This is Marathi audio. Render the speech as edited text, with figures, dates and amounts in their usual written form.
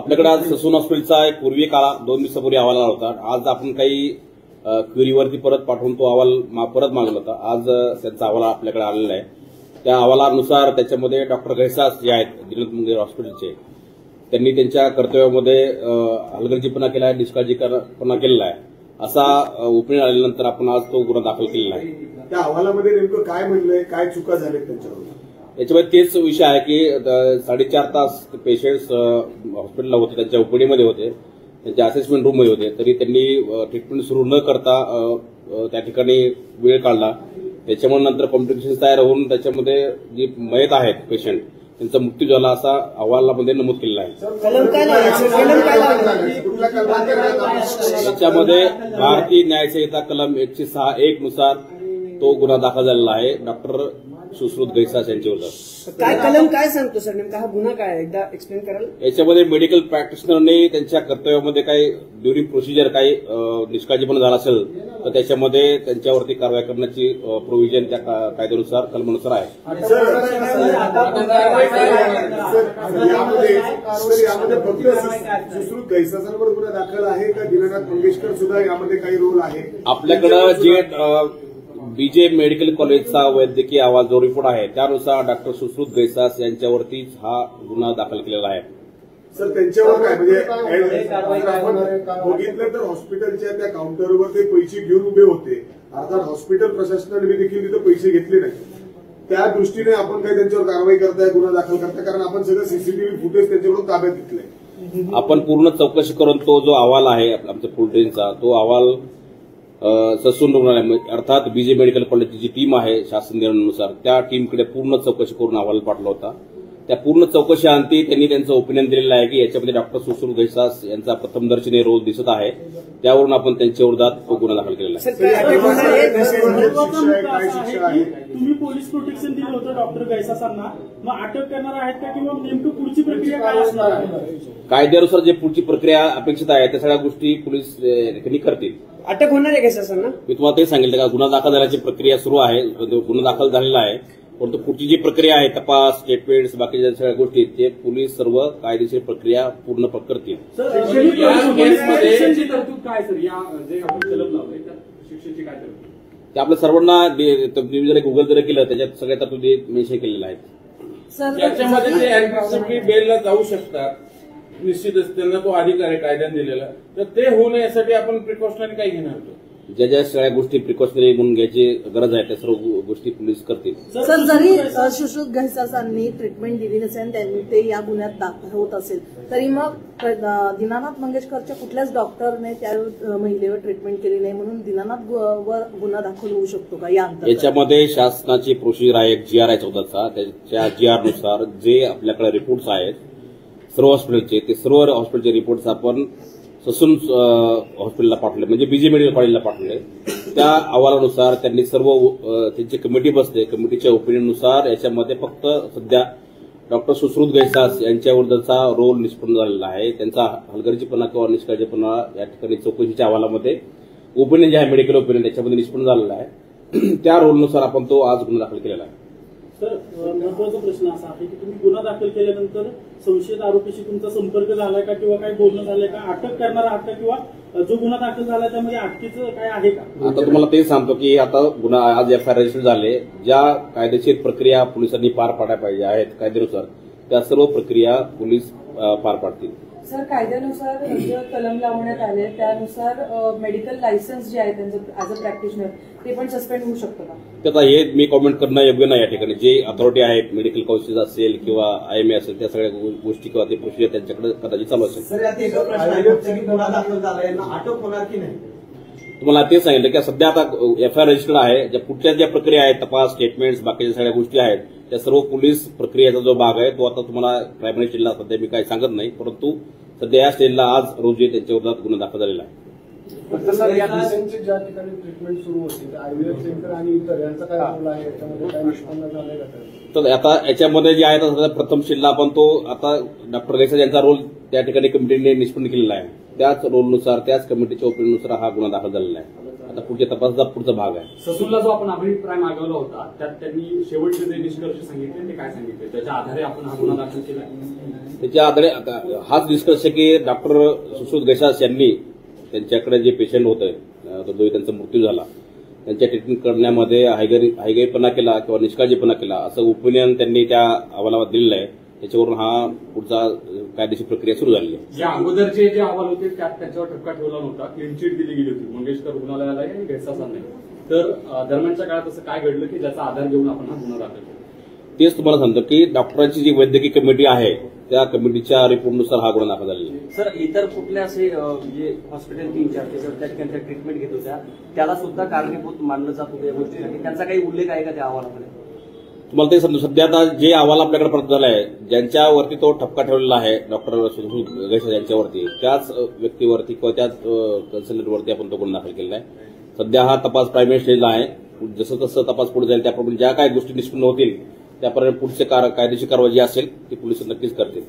आपल्याकडे आज ससून हॉस्पिटलचा एक पूर्वी काळा 2 दिवसापूर्वी अहवाल आला होता. आज आपण काही क्वेरीवरती परत पाठवून तो अहवाल परत मागवला होता. आज त्यांचा अहवाल आपल्याकडे आलेला आहे. त्या अहवालानुसार त्याच्यामध्ये डॉक्टर घैसास जे आहेत दिनानाथ मंगेश हॉस्पिटलचे, त्यांनी त्यांच्या कर्तव्यामध्ये हलगर्जीपणा केला आहे, निष्काळजीपणा केलेला आहे, असा ओपिनियन आल्यानंतर आपण आज तो गुन्हा दाखल केलेला आहे. त्या अहवालामध्ये नेमकं काय म्हणलंय, काय चुका झाल्यात त्यांच्यावर? याच्यामध्ये तेच विषय आहे की 4.5 तास पेशंट्स हॉस्पिटलला होते, त्यांच्या ओपीडीमध्ये होते, त्यांच्या असेसमेंट रूममध्ये होते, तरी त्यांनी ट्रीटमेंट सुरू न करता त्या ठिकाणी वेळ काढला. त्याच्यामुळे नंतर कॉम्प्लिकेशन्स तयार होऊन त्याच्यामध्ये जी मयत आहेत पेशंट त्यांचा मृत्यू झाला असा अहवालामध्ये नमूद केलेला आहे. त्याच्यामध्ये भारतीय न्याय संहिता कलम 106(1) नुसार तो गुन्हा दाखल झालेला आहे डॉक्टर सुश्रुत घैसास यांच्यावर. काय कलम काय सांगतो सर, नेमका हा गुन्हा काय एकदा एक्सप्लेन कराल? याच्यामध्ये मेडिकल प्रॅक्टिशनरने त्यांच्या कर्तव्यामध्ये काही ड्युरिंग प्रोसिजर काही निष्काळजीपणा झाला असेल तर त्याच्यामध्ये त्यांच्यावरती कारवाई करण्याची प्रोव्हिजन त्या कायद्यानुसार कलमानुसार आहे. यामध्ये फक्त सुश्रुत घैसासांवर गुन्हा दाखल आहे का दिनानाथ मंगेशकर सुद्धा यामध्ये काही रोल आहे? आपल्याकडे जे बीजे मेडिकल कॉलेजचा वैद्यकीय अहवाल जो रिपोर्ट आहे त्यानुसार डॉक्टर सुश्रुत घैसास यांच्यावरतीच हा गुन्हा दाखल केलेला आहे. सर त्यांच्यावर काय म्हणजे आपण बघितलं तर हॉस्पिटलच्या त्या काउंटरवर ते पैसे घेऊन उभे होते. अर्थात हॉस्पिटल प्रशासनाने देखील तिथे पैसे घेतले नाही. त्या दृष्टीने आपण काही त्यांच्यावर कारवाई करताय, गुन्हा दाखल करताय? कारण आपण सगळं सीसीटीव्ही फुटेज त्यांच्याकडून ताब्यात घेतलंय. आपण पूर्ण चौकशी करून तो जो अहवाल आहे आमच्या फुलटेनचा तो अहवाल ससून रुग्णालय अर्थात बीजे मेडिकल कॉलेजची जी टीम आहे शासन निर्णयानुसार त्या टीमकडे पूर्ण चौकशी करून अहवाल पाठवला होता. त्या पूर्ण चौकशी अंती त्यांनी त्यांचं ओपिनियन दिलेलं आहे की याच्यामध्ये डॉक्टर सुश्रुत घैसास यांचा प्रथमदर्शनी रोल दिसत आहे. त्यावरून आपण त्यांच्या विरोधात तो गुन्हा दाखल केलेला आहे. तुम्ही पोलीस प्रोटेक्शन दिलं होतं डॉक्टर घैसासांना, मग अटक करणार आहेत का किंवा नेमकं पुढची प्रक्रिया काय असणार आहे? कायद्यानुसार जे पुढची प्रक्रिया अपेक्षित आहे त्या सगळ्या गोष्टी पोलीस करतील. अटक होणार आहे घैसासांना? मी तुम्हाला ते सांगितलं का गुन्हा दाखल झाल्याची प्रक्रिया सुरू आहे, गुन्हा दाखल झालेला आहे, परंतु पुढची जी प्रक्रिया आहे तपास स्टेटमेंट्स बाकीच्या सगळ्या गोष्टी ते पोलीस सर्व कायदेशीर प्रक्रिया पूर्ण करतील. ते आपल्या सर्वांना तुम्ही जर गुगल जर केलं त्याच्यात सगळ्या तरतुदी मेन्शन केलेल्या आहेत. त्याच्यामध्ये ते अँटिसिपेटरी बेलला जाऊ शकतात, निश्चितच त्यांना तो अधिकार आहे कायद्याने दिलेला. तर ते होऊ नयेसाठी आपण प्रिकॉशनरी काय घेणार होतो? ज्या ज्या सगळ्या गोष्टी प्रिकॉशनरी म्हणून घ्यायची गरज आहे त्या सर्व गोष्टी पोलीस करतील. सर जरी सुश्रुत घैसासांनी ट्रीटमेंट दिली नसेल, त्यांनी ते या गुन्ह्यात दाखल होत असेल तरी मग दिनानाथ मंगेशकरच्या कुठल्याच डॉक्टरने त्या महिलेवर ट्रीटमेंट केली नाही म्हणून दिनानाथ वर गुन्हा दाखल होऊ शकतो का? याच्यामध्ये शासनाची प्रोसिजर आहे GR आहे 14चा. त्या GR नुसार जे आपल्याकडे रिपोर्ट्स आहेत सर्व हॉस्पिटलचे ते सर्व हॉस्पिटलचे रिपोर्ट्स आपण ससून हॉस्पिटलला पाठवले, म्हणजे बीजे मेडिकल कॉलेजला पाठवले. त्या अहवालानुसार त्यांनी सर्व त्यांची कमिटी बसते, कमिटीच्या ओपिनियननुसार याच्यामध्ये फक्त सध्या डॉक्टर सुश्रुत घैसास यांच्याविरुद्धचा रोल निष्पन्न झालेला आहे. त्यांचा हलगर्जीपणा किंवा निष्काळजीपणा या ठिकाणी चौकशीच्या अहवालामध्ये ओपिनियन जे आहे मेडिकल ओपिनियन त्याच्यामध्ये निष्पन्न झालेला आहे. त्या रोलनुसार आपण तो आज गुन्हा दाखल केलेला आहे. सर महत्वाचा प्रश्न असा आहे की तुम्ही गुन्हा दाखल केल्यानंतर संशयित आरोपीशी तुमचा संपर्क झालाय का किंवा काही बोलणं झालंय का? अटक करणार आहात का किंवा जो गुन्हा दाखल झालाय त्यामध्ये अटकेचं काय आहे का? आता तुम्हाला ते सांगतो की आता गुन्हा आज FIR रजिस्टर झाले. ज्या कायदेशीर प्रक्रिया पोलिसांनी पार पाडायला पाहिजे आहेत कायद्यानुसार त्या सर्व प्रक्रिया पोलीस पार पाडतील. सर कायद्यानुसार जे कलम लावण्यात आले त्यानुसार मेडिकल लायसन्स जे आहे त्यांचं ऍज अ प्रॅक्टिशनर ते पण सस्पेंड होऊ शकतं का? आता हे मी कॉमेंट करणं योग्य नाही या ठिकाणी. जे अथॉरिटी आहेत मेडिकल काउन्सिल असेल किंवा IMA असेल त्या सगळ्या गोष्टी किंवा ते प्रोसिजर त्यांच्याकडे कदाचित चालू असेल. तुम्हाला ते सांगितलं की सध्या आता FIR रजिस्टर्ड आहे. ज्या पुढच्या ज्या प्रक्रिया आहेत तपास स्टेटमेंट्स बाकीच्या सगळ्या गोष्टी आहेत त्या सर्व पोलीस प्रक्रियेचा जो भाग आहे तो आता तुम्हाला प्रायमरी स्टेजला सध्या मी काही सांगत नाही, परंतु सध्या या स्टेजला आज रोजी त्यांच्या विरोधात गुन्हा दाखल झालेला आहे. ज्या ठिकाणी ट्रीटमेंट सुरू होती IVF सेंटर आणि इतर यांचा काय रोल आहे याच्यामध्ये काय निष्पन्न झालंय का? तर आता याच्यामध्ये जे आहे प्रथम स्टेजला आपण तो आता डॉक्टर घैसास यांचा रोल त्या ठिकाणी कमिटीने निष्पन्न केलेला आहे. त्याच रोलनुसार त्याच कमिटीच्या ओपिनियननुसार हा गुन्हा दाखल झालेला आहे. आता पुढच्या तपासाचा पुढचा भाग आहे. ससूनला जो आपण अभिप्राय मागवला होता त्यात त्यांनी शेवटचे जे निष्कर्ष सांगितले ते काय सांगितले, त्याच्या आधारे आपण हा गुन्हा दाखल केला. त्याच्या आधारे आता हाच निष्कर्ष की डॉक्टर सुश्रुत गैसास यांनी त्यांच्याकडे जे पेशंट होते जो त्यांचा मृत्यू झाला त्यांच्या ट्रीटमेंट करण्यामध्ये हायगैरपणा केला किंवा निष्काळजीपणा केला असं ओपिनियन त्यांनी त्या अहवालात दिलेलं आहे. त्याच्यावरून हा पुढचा कायदेशीर प्रक्रिया सुरू झाली आहे. या अगोदरचे जे अहवाल होते त्यात त्यांच्यावर ठपका ठेवला नव्हता, क्लीन चिट दिली गेली होती मंगेशकर रुग्णालयाला आणि गैसासांना. तर दरम्यानच्या काळात असं काय घडलं की ज्याचा आधार घेऊन आपण हा गुन्हा दाखल केला? तेच तुम्हाला सांगतो की डॉक्टरांची जी वैद्यकीय कमिटी आहे त्या कमिटीच्या रिपोर्टनुसार हा गुन्हा दाखल झालेला आहे. सर इतर कुठले असे जे हॉस्पिटलचे इंचार्ज सर त्या ठिकाणी ट्रीटमेंट घेत होत्या त्याला सुद्धा कारणीभूत मानलं जात होतं या गोष्टीसाठी, त्यांचा काही उल्लेख आहे का त्या अहवालामध्ये? तुम्हाला ते समजू सध्या आता जे अहवाल आपल्याकडे प्राप्त झाला आहे ज्यांच्यावरती तो ठपका ठेवलेला आहे डॉक्टर सुश्रुत गैसास यांच्यावरती त्याच व्यक्तीवरती किंवा त्याच कन्सल्टंटवरती आपण तो गुन्हा दाखल केलेला आहे. सध्या हा तपास प्रायमरी स्टेजला आहे. जसं तसं तपास पुढे जाईल त्याप्रमाणे ज्या काही गोष्टी निष्पन्न होतील त्याप्रमाणे पुढचे कायदेशीर कारवाई जी असेल ती पोलिस नक्कीच करतील.